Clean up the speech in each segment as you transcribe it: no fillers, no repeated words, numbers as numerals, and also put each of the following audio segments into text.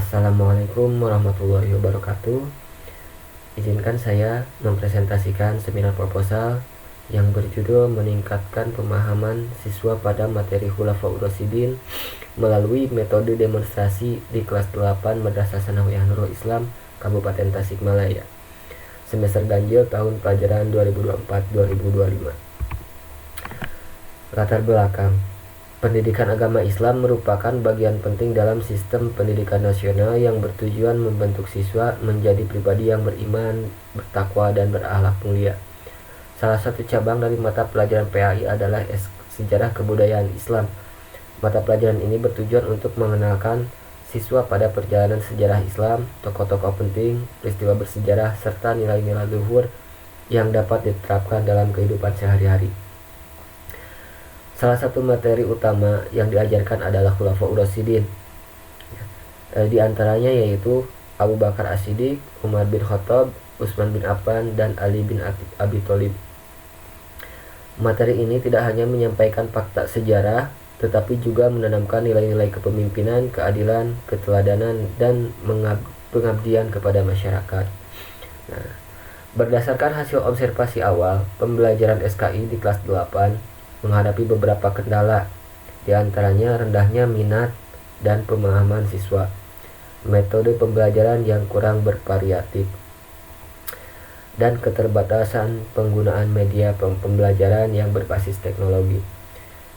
Assalamualaikum warahmatullahi wabarakatuh. Izinkan saya mempresentasikan seminar proposal yang berjudul meningkatkan pemahaman siswa pada materi Khulafaur Rasyidin melalui metode demonstrasi di kelas 8 Madrasah Sanawiyah Nurul Islam Kabupaten Tasikmalaya. Semester ganjil tahun pelajaran 2024-2025. Latar belakang. Pendidikan agama Islam merupakan bagian penting dalam sistem pendidikan nasional yang bertujuan membentuk siswa menjadi pribadi yang beriman, bertakwa, dan berakhlak mulia. Salah satu cabang dari mata pelajaran PAI adalah Sejarah Kebudayaan Islam. Mata pelajaran ini bertujuan untuk mengenalkan siswa pada perjalanan sejarah Islam, tokoh-tokoh penting, peristiwa bersejarah, serta nilai-nilai luhur yang dapat diterapkan dalam kehidupan sehari-hari. Salah satu materi utama yang diajarkan adalah Khulafaur Rasyidin. Di antaranya yaitu Abu Bakar As-Siddiq, Umar bin Khattab, Utsman bin Affan, dan Ali bin Abi Thalib. Materi ini tidak hanya menyampaikan fakta sejarah, tetapi juga menanamkan nilai-nilai kepemimpinan, keadilan, keteladanan, dan pengabdian kepada masyarakat. Nah, berdasarkan hasil observasi awal, pembelajaran SKI di kelas 8 menghadapi beberapa kendala, di antaranya rendahnya minat dan pemahaman siswa, metode pembelajaran yang kurang bervariatif, dan keterbatasan penggunaan media pembelajaran yang berbasis teknologi.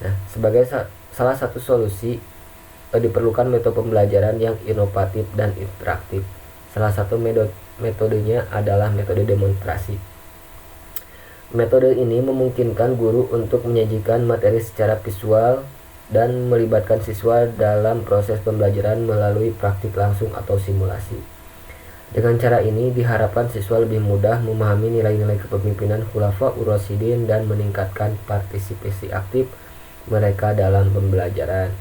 Nah, sebagai salah satu solusi, diperlukan metode pembelajaran yang inovatif dan interaktif. Salah satu metodenya adalah metode demonstrasi. Metode ini memungkinkan guru untuk menyajikan materi secara visual dan melibatkan siswa dalam proses pembelajaran melalui praktik langsung atau simulasi. Dengan cara ini diharapkan siswa lebih mudah memahami nilai-nilai kepemimpinan Khulafaur Rasyidin dan meningkatkan partisipasi aktif mereka dalam pembelajaran.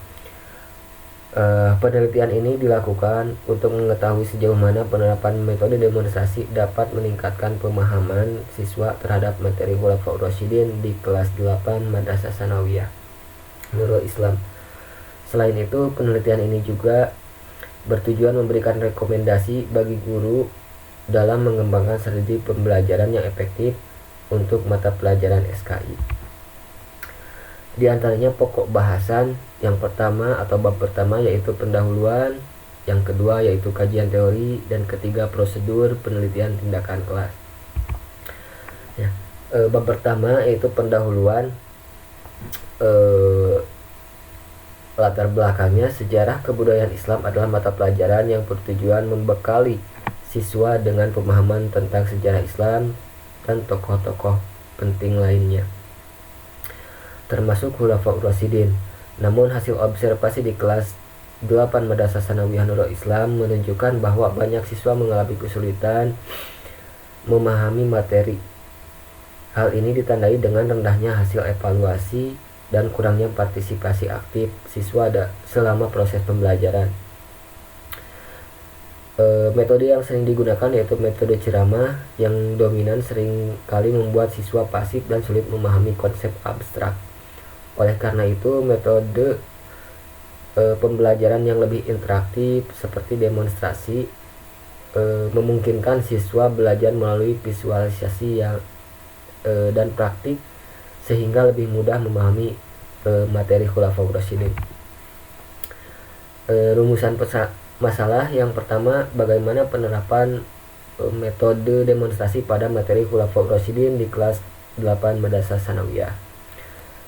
Penelitian ini dilakukan untuk mengetahui sejauh mana penerapan metode demonstrasi dapat meningkatkan pemahaman siswa terhadap materi Khulafaur Rasyidin di kelas 8 Madrasah Sanawiyah Nurul Islam. Selain itu, penelitian ini juga bertujuan memberikan rekomendasi bagi guru dalam mengembangkan strategi pembelajaran yang efektif untuk mata pelajaran SKI. Di antaranya pokok bahasan yang pertama atau bab pertama yaitu pendahuluan, yang kedua yaitu kajian teori, dan ketiga prosedur penelitian tindakan kelas. Bab pertama yaitu pendahuluan. Latar belakangnya, sejarah kebudayaan Islam adalah mata pelajaran yang bertujuan membekali siswa dengan pemahaman tentang sejarah Islam dan tokoh-tokoh penting lainnya, termasuk Khulafaur Rasyidin. Namun hasil observasi di kelas 8 Madrasah Sanawiyah Nurul Islam menunjukkan bahwa banyak siswa mengalami kesulitan memahami materi. Hal ini ditandai dengan rendahnya hasil evaluasi dan kurangnya partisipasi aktif siswa selama proses pembelajaran. Metode yang sering digunakan yaitu metode ceramah yang dominan sering kali membuat siswa pasif dan sulit memahami konsep abstrak. Oleh karena itu, metode pembelajaran yang lebih interaktif seperti demonstrasi memungkinkan siswa belajar melalui visualisasi dan praktik sehingga lebih mudah memahami materi Khulafaur Rasyidin. Rumusan masalah yang pertama, bagaimana penerapan metode demonstrasi pada materi Khulafaur Rasyidin di kelas 8 Madrasah Sanawiyah.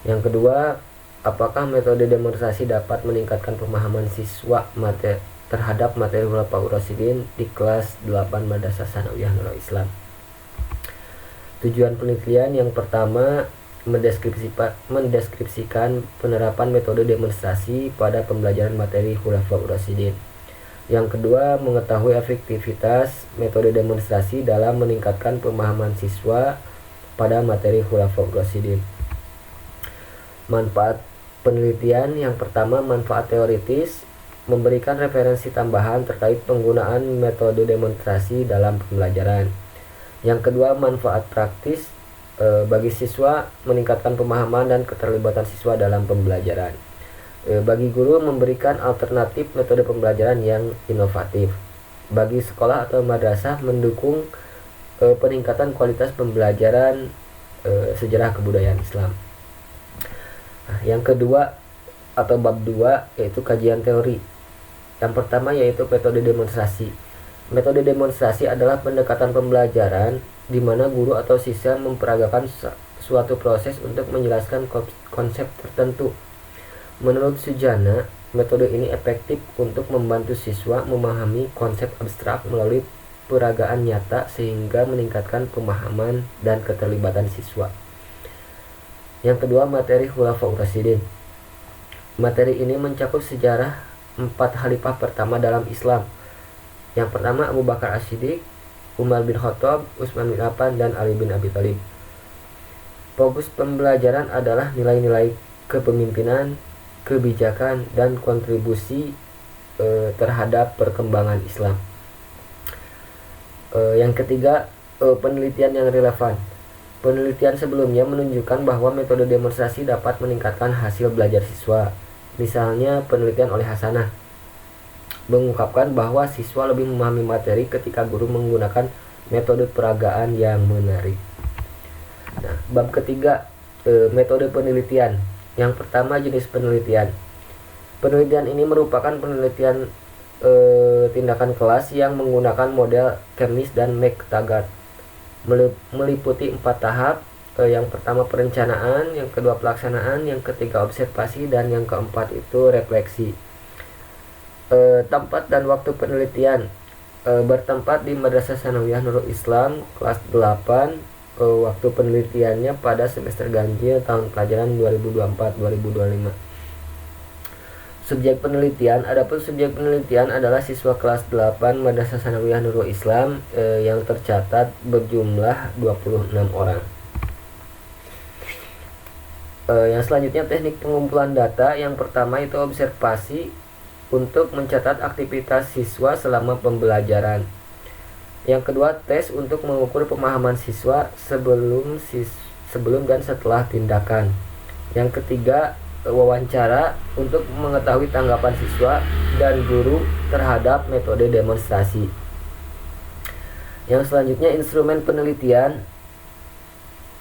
Yang kedua, apakah metode demonstrasi dapat meningkatkan pemahaman siswa terhadap materi Khulafaur Rasyidin di kelas 8 Madrasah Sanawiyah Nurul Islam. Tujuan penelitian yang pertama, mendeskripsikan penerapan metode demonstrasi pada pembelajaran materi Khulafaur Rasyidin. Yang kedua, mengetahui efektivitas metode demonstrasi dalam meningkatkan pemahaman siswa pada materi Khulafaur Rasyidin. Manfaat penelitian yang pertama, manfaat teoritis, memberikan referensi tambahan terkait penggunaan metode demonstrasi dalam pembelajaran. Yang kedua, manfaat praktis bagi siswa, meningkatkan pemahaman dan keterlibatan siswa dalam pembelajaran. Bagi guru memberikan alternatif metode pembelajaran yang inovatif. Bagi sekolah atau madrasah mendukung peningkatan kualitas pembelajaran sejarah kebudayaan Islam. Nah, yang kedua atau bab 2 yaitu kajian teori. Yang pertama yaitu metode demonstrasi. Metode demonstrasi adalah pendekatan pembelajaran di mana guru atau siswa memperagakan suatu proses untuk menjelaskan konsep tertentu. Menurut Sujana, metode ini efektif untuk membantu siswa memahami konsep abstrak melalui peragaan nyata sehingga meningkatkan pemahaman dan keterlibatan siswa. Yang kedua, materi Khulafaur Rasyidin. Materi ini mencakup sejarah 4 khalifah pertama dalam Islam. Yang pertama Abu Bakar As-Siddiq, Umar bin Khattab, Utsman bin Affan, dan Ali bin Abi Thalib. Fokus pembelajaran adalah nilai-nilai kepemimpinan, kebijakan, dan kontribusi terhadap perkembangan Islam. Yang ketiga, penelitian yang relevan. Penelitian sebelumnya menunjukkan bahwa metode demonstrasi dapat meningkatkan hasil belajar siswa. Misalnya penelitian oleh Hasanah mengungkapkan bahwa siswa lebih memahami materi ketika guru menggunakan metode peragaan yang menarik. Nah, bab ketiga, metode penelitian. Yang pertama, jenis penelitian. Penelitian ini merupakan penelitian tindakan kelas yang menggunakan model Chemnitz dan McTaggart. Meliputi 4 tahap. Yang pertama perencanaan, yang kedua pelaksanaan, yang ketiga observasi, dan yang keempat itu refleksi. Tempat dan waktu penelitian bertempat di Madrasah Tsanawiyah Nurul Islam kelas 8. Waktu penelitiannya pada semester ganjil tahun pelajaran 2024-2025. Subjek penelitian, adapun subjek penelitian adalah siswa kelas 8 Madrasah Tsanawiyah Nurul Islam yang tercatat berjumlah 26 orang. Yang selanjutnya teknik pengumpulan data. Yang pertama itu observasi untuk mencatat aktivitas siswa selama pembelajaran. Yang kedua, tes untuk mengukur pemahaman siswa sebelum dan setelah tindakan. Yang ketiga, wawancara untuk mengetahui tanggapan siswa dan guru terhadap metode demonstrasi. Yang selanjutnya, instrumen penelitian.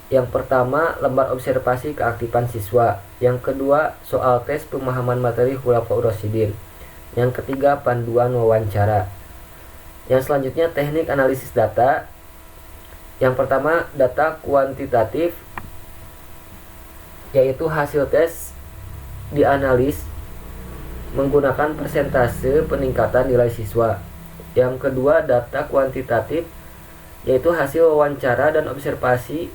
Yang pertama, lembar observasi keaktifan siswa. Yang kedua, soal tes pemahaman materi Khulafaur Rasyidin. Yang ketiga, panduan wawancara. Yang selanjutnya, teknik analisis data. Yang pertama, data kuantitatif, yaitu hasil tes dianalis menggunakan persentase peningkatan nilai siswa. Yang kedua, data kuantitatif, yaitu hasil wawancara dan observasi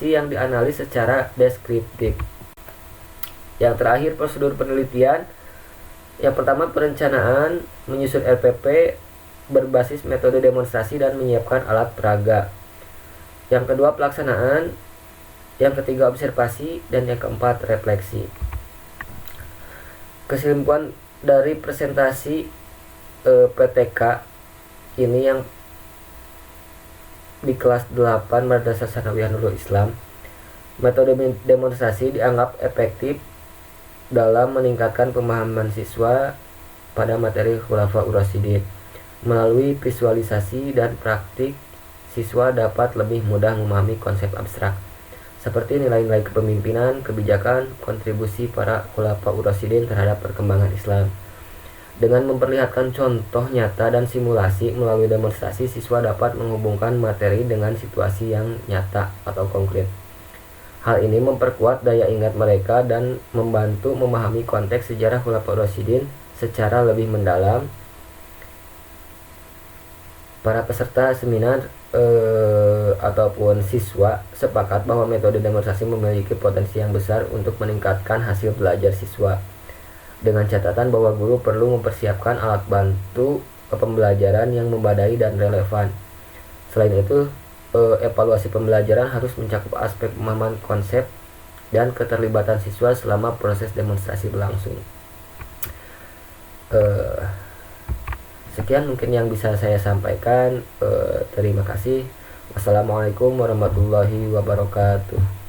yang dianalis secara deskriptif. Yang terakhir, prosedur penelitian. Yang pertama, perencanaan, menyusun LPP berbasis metode demonstrasi dan menyiapkan alat peraga. Yang kedua, pelaksanaan. Yang ketiga, observasi. Dan yang keempat, refleksi. Kesimpulan dari presentasi PTK ini yang di kelas 8 Madrasah Tsanawiyah Nurul Islam, metode demonstrasi dianggap efektif dalam meningkatkan pemahaman siswa pada materi Khulafaur Rasyidin. Melalui visualisasi dan praktik, siswa dapat lebih mudah memahami konsep abstrak seperti nilai-nilai kepemimpinan, kebijakan, kontribusi para Khulafaur Rasyidin terhadap perkembangan Islam. Dengan memperlihatkan contoh nyata dan simulasi melalui demonstrasi, siswa dapat menghubungkan materi dengan situasi yang nyata atau konkret. Hal ini memperkuat daya ingat mereka dan membantu memahami konteks sejarah Khulafaur Rasyidin secara lebih mendalam. Para peserta seminar ataupun siswa sepakat bahwa metode demonstrasi memiliki potensi yang besar untuk meningkatkan hasil belajar siswa, dengan catatan bahwa guru perlu mempersiapkan alat bantu pembelajaran yang memadai dan relevan. Selain itu, evaluasi pembelajaran harus mencakup aspek pemahaman konsep dan keterlibatan siswa selama proses demonstrasi berlangsung. Sekian mungkin yang bisa saya sampaikan. Terima kasih. Wassalamualaikum warahmatullahi wabarakatuh.